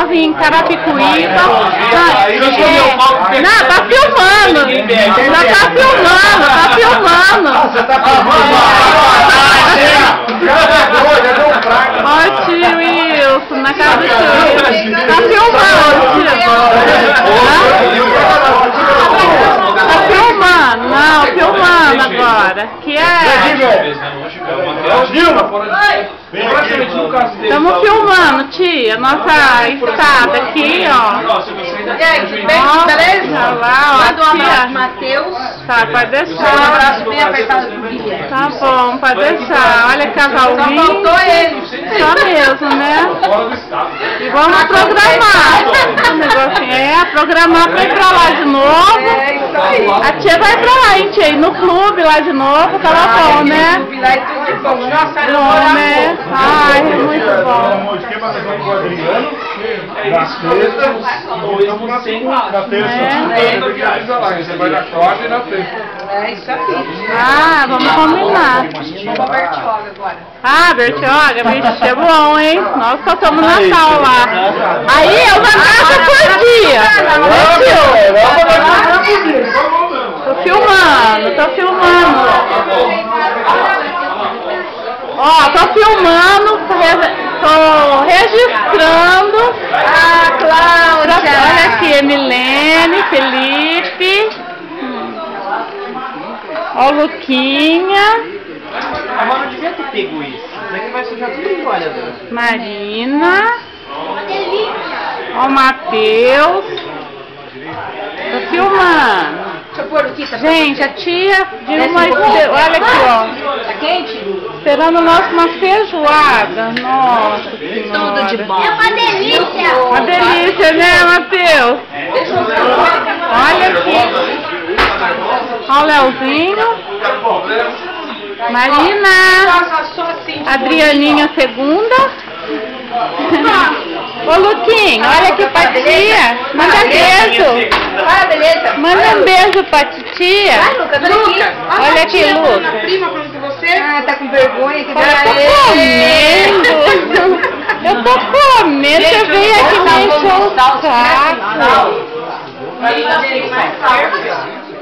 nós em Carapicuíba. Não, tá filmando. Já tá filmando. Você tá filmando? Olha o tio Wilson na casa do tio Wilson. Tá filmando, tio. Tá filmando, não, filmando agora. Que é? Estamos filmando, tia, nossa estada aqui, ó. E aí, beleza? Lá, ó, Manda um abraço tia. pro Matheus. Tá, pode deixar. Um abraço bem apertado pro Guilherme. Tá bom, pode deixar. Olha, casalzinho. Só faltou ele. Só mesmo, né? E vamos programar. O negocinho programar pra ir pra lá de novo. É isso aí. A tia vai pra lá, hein, tia? Ir no clube lá de novo, tava bom, né? Lá e tudo de bom. Nossa, Bom, né? Ai, é muito bom. Na sexta, você vai na quarta e na sexta. é isso aí. Ah, vamos combinar. Vamos pra Bertioga agora. Ah, Bertioga, bicho, é bom, hein? Nós cantamos Natal lá. Aí é uma casa por dia. Tô filmando. Ó, tô filmando, tô registrando. Ah, Cláudia. Olha aqui, Emilene, Felipe. Ó, Luquinha. A mãe não devia ter pego isso. Isso aqui vai sujar tudo em olha. Marina. Ó, o Matheus. Tô filmando. Deixa eu pôr o Kita. Gente, a tia de uma... Olha aqui, ó. Tá quente? Esperando uma feijoada. Nossa Senhora. Tudo de bom. É uma delícia! Uma delícia, né, Matheus? Olha aqui. Olha o Leozinho. Marina. Adrianinha segunda. Ô, Luquinho, olha aqui pra tia. Manda beijo. Olha, beleza. Manda um beijo pra titia. Vai, Lucas, olha aqui. Olha aqui, Lucas. Prima falando com você. Ah, tá com vergonha. Que Eu tô comendo. Eu tô comendo. Você veio aqui me encher o saco.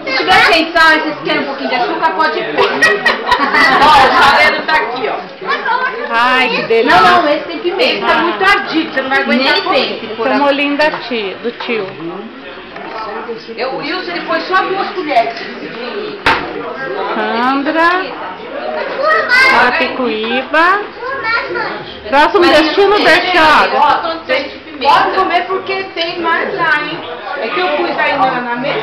Se tiver sem sal e vocês querem um pouquinho de açúcar, pode pôr. Ó, o salero tá aqui, ó. Ai, que delícia. Não, esse tem pimenta. Esse tá muito ardido, você não vai aguentar. Nem tem. Esse é o molinho do tio. O Wilson, ele foi só 2 colheres. Sandra. Carapicuíba. Próximo destino, Bertioga. Pode comer porque tem mais lá, hein? É que eu pus aí na mesa.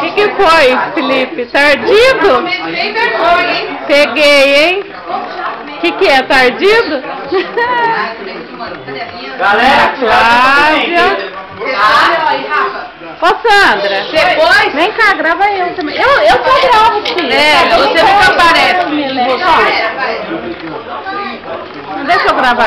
O que foi, Felipe? Tardido? Sem vergonha, hein? Peguei, hein? O que é? Tardido? Galera, Flávia. Aí, Rafa. Ô, Sandra. Depois... Vem cá, grava eu também. Eu só gravo, filho. você nunca aparece. Deixa eu gravar.